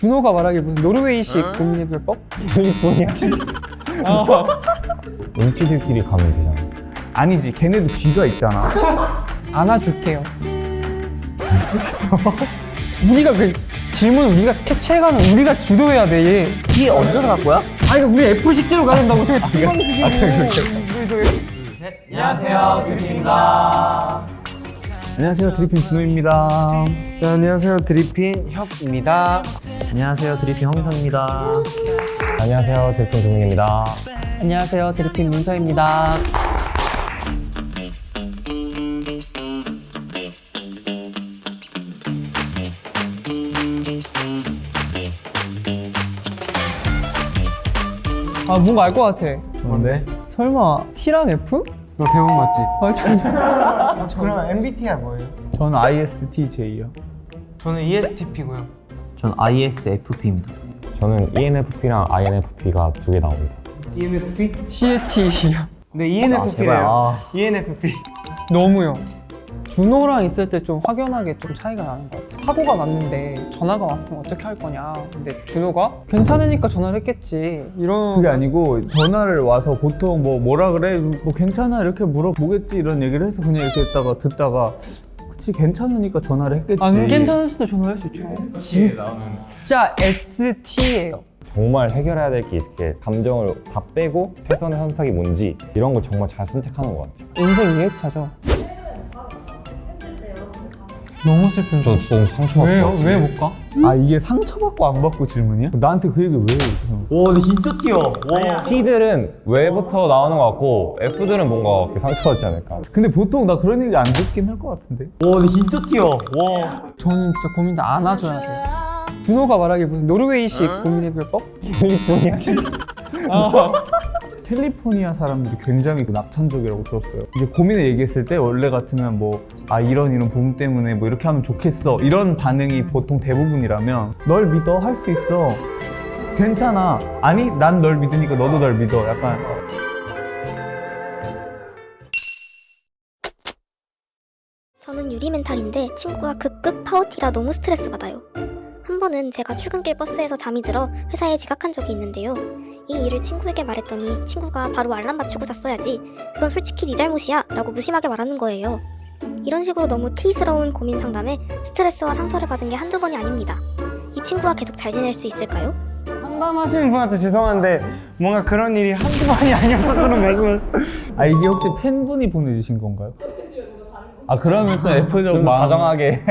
준호가 말하길 무슨 노르웨이식 고민해볼 법? 뭐냐? 음치들끼리 가면 되잖아. 아니지, 걔네도 귀가 있잖아. 안아줄게요. 우리가 그 질문을 우리가 캐치해가는 우리가 주도해야 돼. 얘. 뒤에 얹어서 갈 거야? 아니 우리 F식대로 가야 된다고. 어떻게 안녕하세요, 드림입니다. 안녕하세요, 드리핀 준호입니다. 네, 안녕하세요. 드리핀 혁입니다. 안녕하세요, 드리핀 황희선입니다. 안녕하세요. 드리핀 조민입니다. 안녕하세요, 드리핀 민서입니다. 아 뭔가 알 것 같아. 뭔데? 설마 T랑 F? 너 대본 맞지? 아 그럼 MBTI 뭐예요? 저는 ISTJ요. 저는 ESTP고요. 전 ISFP입니다. 저는 ENFP랑 INFP가 두 개 나옵니다. ENFP? CAT요. 네, ENFP래요. ENFP. 너무요. 준호랑 있을 때 좀 확연하게 좀 차이가 나는 것 같아. 사고가 났는데 전화가 왔으면 어떻게 할 거냐. 근데 준호가 괜찮으니까 전화를 했겠지. 이런. 그게 아니고 전화를 와서 보통 뭐라 그래? 뭐 괜찮아 이렇게 물어보겠지 이런 얘기를 해서 그냥 이렇게 듣다가 그치 괜찮으니까 전화를 했겠지. 안 괜찮을 수도 전화할 수 있죠. 진짜 ST예요. 정말 해결해야 될 게 있게 감정을 다 빼고 최선의 선택이 뭔지 이런 거 정말 잘 선택하는 것 같아요. 인생 2회차죠. 너무 슬픈데. 저 좀 상처받고 왜요? 왔어요. 왜 못 가? 아 이게 상처받고 안 받고 질문이야? 나한테 그 얘기 왜 이렇게 와, 근데 진짜 튀어. 와. T들은 왜부터 나오는 것 같고 F들은 뭔가 이렇게 상처받지 않을까. 근데 보통 나 그런 얘기 안 듣긴 할 것 같은데. 와, 근데 진짜 튀어. 와. 저는 진짜 고민도 안아줘야 돼요. 준호가 말하길 무슨 노르웨이식 고민해볼 법? 캘리포니아 사람들이 굉장히 낙천적이라고 들었어요. 이제 고민을 얘기했을 때 원래 같으면 이런 부분 때문에 이렇게 하면 좋겠어 이런 반응이 보통 대부분이라면 널 믿어 할 수 있어 괜찮아 아니 난 널 믿으니까 너도 날 믿어 약간 저는 유리 멘탈인데 친구가 극극 파워티라 너무 스트레스 받아요. 한 번은 제가 출근길 버스에서 잠이 들어 회사에 지각한 적이 있는데요. 이 일을 친구에게 말했더니 친구가 바로 알람 맞추고 잤어야지. 그건 솔직히 네 잘못이야 라고 무심하게 말하는 거예요. 이런 식으로 너무 T스러운 고민 상담에 스트레스와 상처를 받은 게 한두 번이 아닙니다. 이 친구와 계속 잘 지낼 수 있을까요? 상담하시는 분한테 죄송한데 뭔가 그런 일이 한두 번이 아니어서 그런 말씀. 아 이게 혹시 팬분이 보내주신 건가요? 아 그러면 좀 F적 좀 마음 다정하게.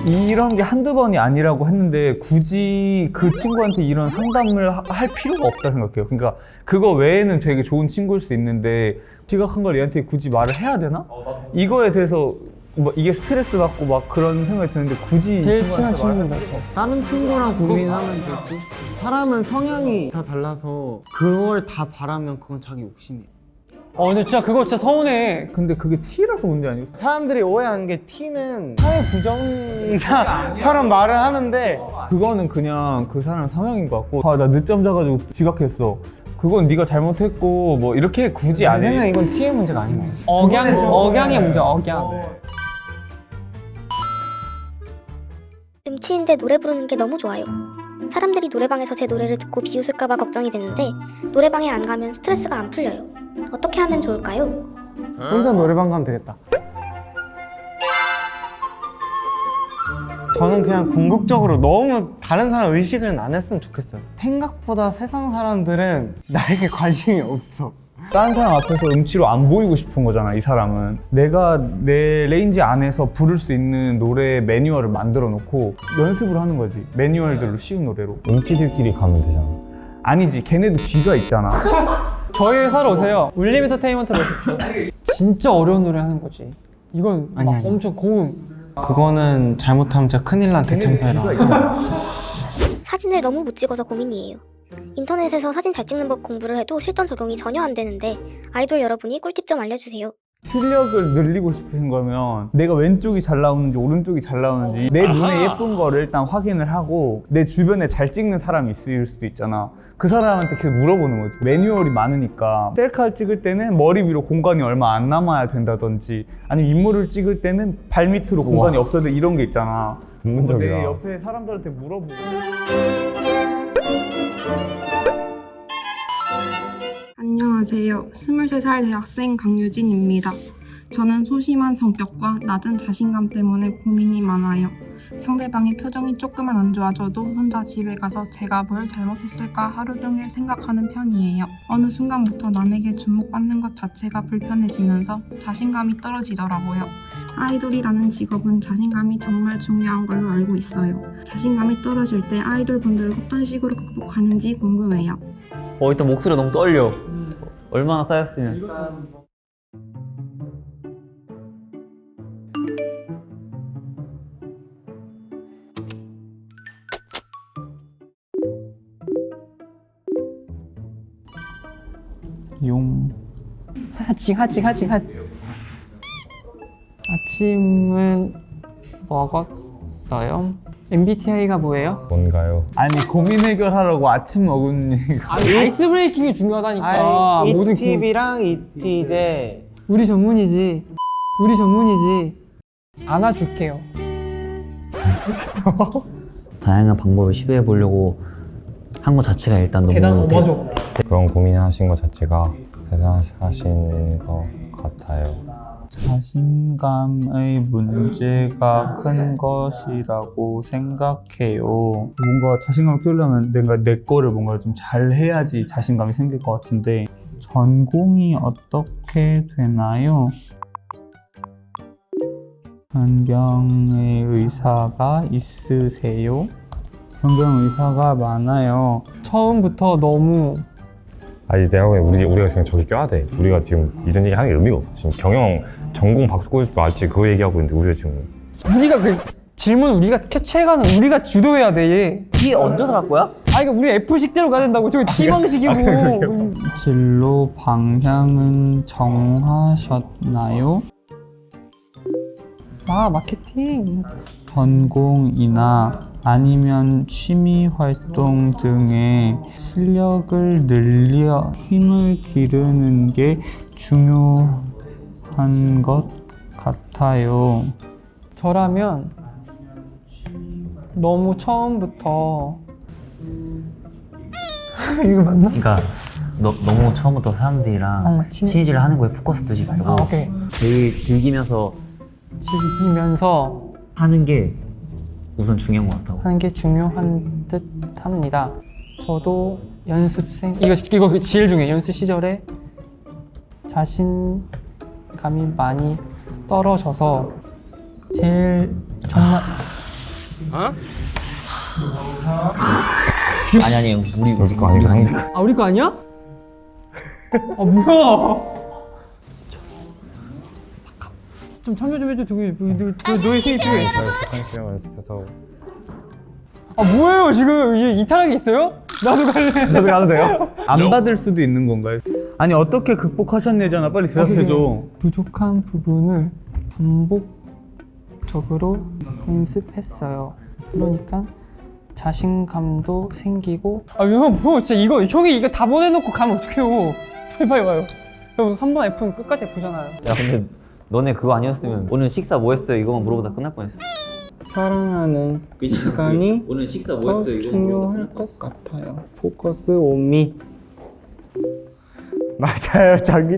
이런 게 한두 번이 아니라고 했는데 굳이 그 친구한테 이런 상담을 할 필요가 없다 생각해요. 그러니까 그거 외에는 되게 좋은 친구일 수 있는데 지각한 걸 얘한테 굳이 말을 해야 되나? 이거에 대해서 이게 스트레스 받고 그런 생각이 드는데 굳이 제일 친한 친구한테 친구인데. 다른 친구랑 고민하면 되지. 사람은 성향이 다 달라서 그걸 다 바라면 그건 자기 욕심이야. 근데 진짜 그거 진짜 서운해. 근데 그게 T라서 문제 아니었어? 사람들이 오해하는 게 T는 사회 부정자처럼 말을 하는데 그거는 그냥 그 사람 성향인 것 같고 나 늦잠 자가지고 지각했어 그건 네가 잘못했고 이렇게 굳이 내 안 생각에 해. 이건 T의 문제가 아닌 것 같아. 억양의 문제, 억양. 음치인데 노래 부르는 게 너무 좋아요. 사람들이 노래방에서 제 노래를 듣고 비웃을까봐 걱정이 되는데 노래방에 안 가면 스트레스가 안 풀려요. 어떻게 하면 좋을까요? 혼자 노래방 가면 되겠다. 저는 그냥 궁극적으로 너무 다른 사람 의식을 안 했으면 좋겠어요. 생각보다 세상 사람들은 나에게 관심이 없어. 다른 사람 앞에서 음치로 안 보이고 싶은 거잖아 이 사람은. 내가 내 레인지 안에서 부를 수 있는 노래 매뉴얼을 만들어 놓고 연습을 하는 거지. 매뉴얼들로 쉬운 노래로. 음치들끼리 가면 되잖아. 아니지, 걔네도 귀가 있잖아. 저희 회사로 오세요. 울림 엔터테인먼트로 오십시오. 진짜 어려운 노래 하는 거지. 이건 막 아니. 엄청 고음. 그거는 잘못하면 진짜 큰일 난 대참사라. 사진을 너무 못 찍어서 고민이에요. 인터넷에서 사진 잘 찍는 법 공부를 해도 실전 적용이 전혀 안 되는데 아이돌 여러분이 꿀팁 좀 알려주세요. 실력을 늘리고 싶으신 거면 내가 왼쪽이 잘 나오는지 오른쪽이 잘 나오는지 내 눈에 예쁜 거를 일단 확인을 하고 내 주변에 잘 찍는 사람이 있을 수도 있잖아. 그 사람한테 계속 물어보는 거지. 매뉴얼이 많으니까 셀카를 찍을 때는 머리 위로 공간이 얼마 안 남아야 된다든지 아니면 인물을 찍을 때는 발 밑으로 공간이 없어야 돼 이런 게 있잖아. 전문적이다. 내 옆에 사람들한테 물어보고. 안녕하세요. 23살 대학생 강유진입니다. 저는 소심한 성격과 낮은 자신감 때문에 고민이 많아요. 상대방의 표정이 조금만 안 좋아져도 혼자 집에 가서 제가 뭘 잘못했을까 하루 종일 생각하는 편이에요. 어느 순간부터 남에게 주목받는 것 자체가 불편해지면서 자신감이 떨어지더라고요. 아이돌이라는 직업은 자신감이 정말 중요한 걸로 알고 있어요. 자신감이 떨어질 때 아이돌 분들은 어떤 식으로 극복하는지 궁금해요. 일단 목소리가 너무 떨려. 얼마나 쌓였으면. 용. 하지. 아침은 먹었어요. MBTI가 뭐예요? 뭔가요? 아니 고민 해결하라고 아침 먹은 얘기가 아이스 브레이킹이 중요하다니까. 모든 그- 이팁이랑 이티제 우리 전문이지. 안아줄게요. 다양한 방법을 시도해 보려고 한 것 자체가 일단 너무 그런 고민하신 것 자체가 대단하신 것 같아요. 자신감의 문제가 큰 것이라고 생각해요. 뭔가 자신감을 키우려면 내가 내 거를 뭔가 좀 잘 해야지 자신감이 생길 것 같은데 전공이 어떻게 되나요? 변경의 의사가 있으세요? 변경 의사가 많아요. 처음부터 너무 아니 내가 보기엔 우리가 지금 저기 껴야 돼. 우리가 지금 이런 얘기 하는 게 의미가 없어. 지금 경영 전공 바꾸고 싶지 말지 그거 얘기하고 있는데 우리가 지금 우리가 그 질문 우리가 캐치해가는 우리가 주도해야 돼. 얘. 이게 얹어서 갈 거야? 그러니까 우리 F식대로 가야 된다고. 저기 T 방식이고. 진로 방향은 정하셨나요? 마케팅. 전공이나 아니면 취미 활동 등의 실력을 늘려 힘을 기르는 게 중요한 것 같아요. 저라면 너무 처음부터 이거 맞나? 그러니까 너무 처음부터 사람들이랑 친해지려 하는 거에 포커스 두지 말고 오케이. 제일 즐기면서 즐기면서 하는 게 우선 중요한 것 같다고. 하는 게 중요한 듯 합니다. 저도 연습생 이거 제일 중요해. 연습 시절에 자신감이 많이 떨어져서 제일 정말 아니 우리 거 아니고 상대 우리 거 아니야? 뭐야? 좀 참여 좀 해줘. 너의 생일 중에. 한 시간 연습해서 뭐예요 지금? 이탈하게 있어요? 나도 갈래. 저도 가도 돼요? 안 받을 수도 있는 건가요? 아니 어떻게 극복하셨네잖아. 빨리 대답해줘. 부족한 부분을 반복적으로 연습했어요. 그러니까 자신감도 생기고. 형 진짜 형이 이거 다 보내놓고 가면 어떡해요? 빨리 와요. 형 한 번 F는 끝까지 F잖아요. 야 근데 너네 그거 아니었으면 오늘 식사 뭐 했어요? 이거만 물어보다 끝날 뻔했어. 사랑하는 시간이 오늘 식사 뭐 더 했어요? 이거만 중요할 것 같아요. 포커스 온미. 맞아요, 자기.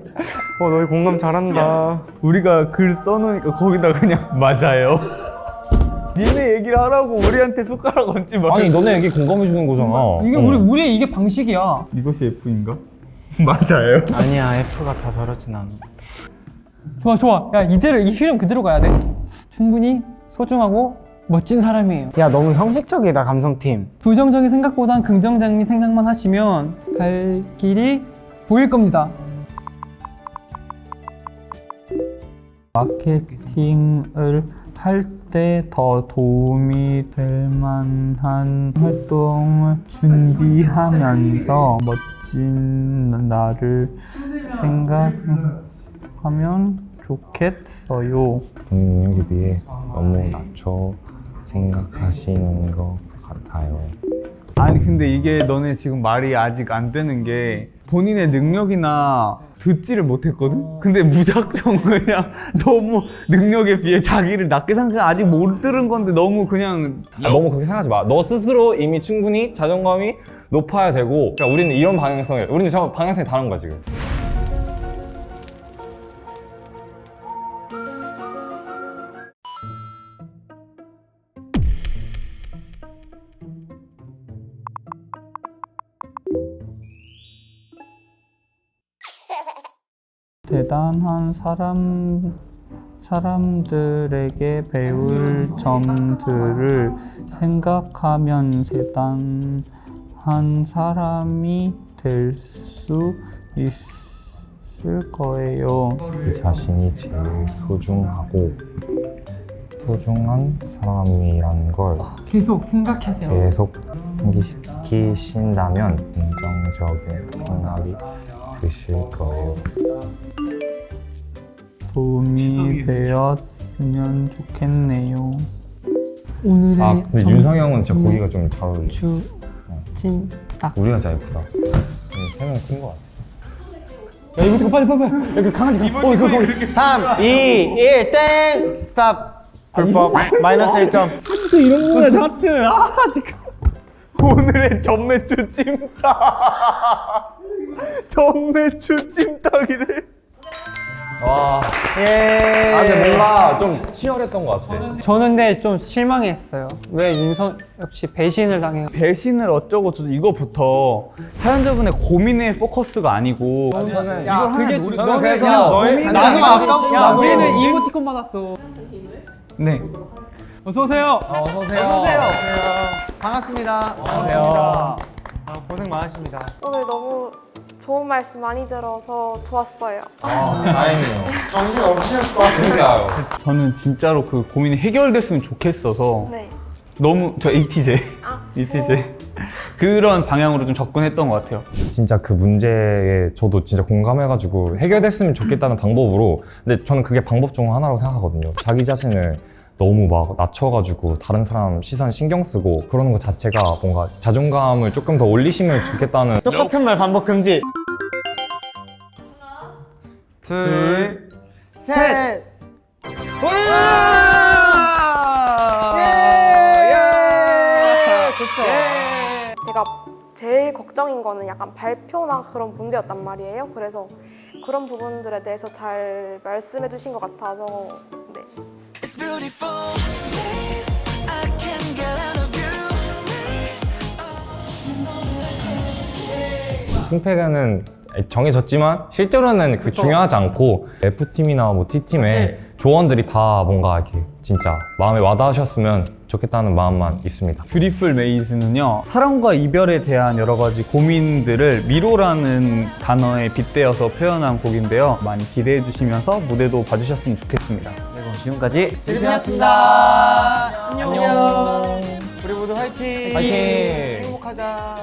너희 공감 잘한다. 우리가 글 써놓으니까 거기다 그냥 맞아요. 니네 얘기를 하라고 우리한테 숟가락 얹지 마. 아니 너네 얘기 공감해 주는 거잖아. 이게 우리의 이게 방식이야. 이것이 F인가? 맞아요. 아니야, F가 다 저러진 않아. 좋아. 야 이 흐름 그대로 가야 돼. 충분히 소중하고 멋진 사람이에요. 야, 너무 형식적이다, 감성팀. 부정적인 생각보단 긍정적인 생각만 하시면 갈 길이 보일 겁니다. 마케팅을 할 때 더 도움이 될 만한 활동을 준비하면서 멋진 나를 생각하면 좋겠어요. 본인 능력에 비해 너무 낮춰 생각하시는 것 같아요. 아니 근데 이게 너네 지금 말이 아직 안 되는 게 본인의 능력이나 듣지를 못했거든? 근데 무작정 그냥 너무 능력에 비해 자기를 낮게 생각해. 아직 못 들은 건데 너무 그냥 너무 그렇게 생각하지 마. 너 스스로 이미 충분히 자존감이 높아야 되고, 그러니까 우리는 이런 방향성이에요. 우리는 저 방향성이 다른 거야 지금. 대단한 사람들에게 배울 점들을 생각하면 대단한 사람이 될 수 있을 거예요. 그 자신이 제일 소중하고 소중한 사람이라는 걸 계속 생각하세요. 계속 상기시키신다면 긍정적인 생각이 드실 거예요. 도움이 되었으면 좋겠네요. 오늘의 아 근데 윤성이 형은 진짜 거기가 좀 잘 어울려. 주찜닭. 우리가 진짜 예쁘다. 세명 큰거 같아. 야 이거 빨리 여기 강아지 이거 3, 2, 1, 땡! 스탑! 불법 마이너스 1점. 이런 거야 하트. 지금 오늘의 전매추 찜닭. 전매추 찜닭이래. 와. 예. 아 근데 뭔가 좀 치열했던 것 같아. 저는 근데 좀 실망했어요. 왜 윤성 역시 배신을 당해? 배신을 어쩌고 저쩌고 이거부터 사연자분의 고민의 포커스가 아니고 야, 그게 우리 너는 그래서 그냥 너의- 고민을 나도 하지. 아까부터 야, 나도. 우리는 이모티콘 받았어. 네. 어서 오세요. 어서 오세요. 반갑습니다. 안녕하세요. 고생 많으십니다. 오늘 너무 좋은 말씀 많이 들어서 좋았어요. 다행이에요. 정신 없으셨을 것 같은데. 그러니까요. 저는 진짜로 그 고민이 해결됐으면 좋겠어서 네. 너무 저 ETJ 그런 방향으로 좀 접근했던 것 같아요. 진짜 그 문제에 저도 진짜 공감해가지고 해결됐으면 좋겠다는 방법으로, 근데 저는 그게 방법 중 하나라고 생각하거든요. 자기 자신을 너무 막 낮춰가지고 다른 사람 시선 신경 쓰고 그러는 것 자체가 뭔가 자존감을 조금 더 올리시면 좋겠다는. 똑같은 말 반복 금지. 둘, 셋. 제가 제일 걱정인 거는 약간 발표나 그런 문제였단 말이에요. 그래서 그런 부분들에 대해서 잘 말씀해 주신 것 같아서 네. 승패는 정해졌지만 실제로는 그 중요하지 않고 F팀이나 뭐 T팀의 조원들이 다 뭔가 이렇게 진짜 마음에 와닿으셨으면 좋겠다는 마음만 있습니다. 뷰티풀 메이즈는요, 사랑과 이별에 대한 여러 가지 고민들을 미로라는 단어에 빗대어서 표현한 곡인데요. 많이 기대해 주시면서 무대도 봐주셨으면 좋겠습니다. 그리고 지금까지 지금이었습니다. 안녕. 우리 모두 화이팅. 화이팅! 행복하자.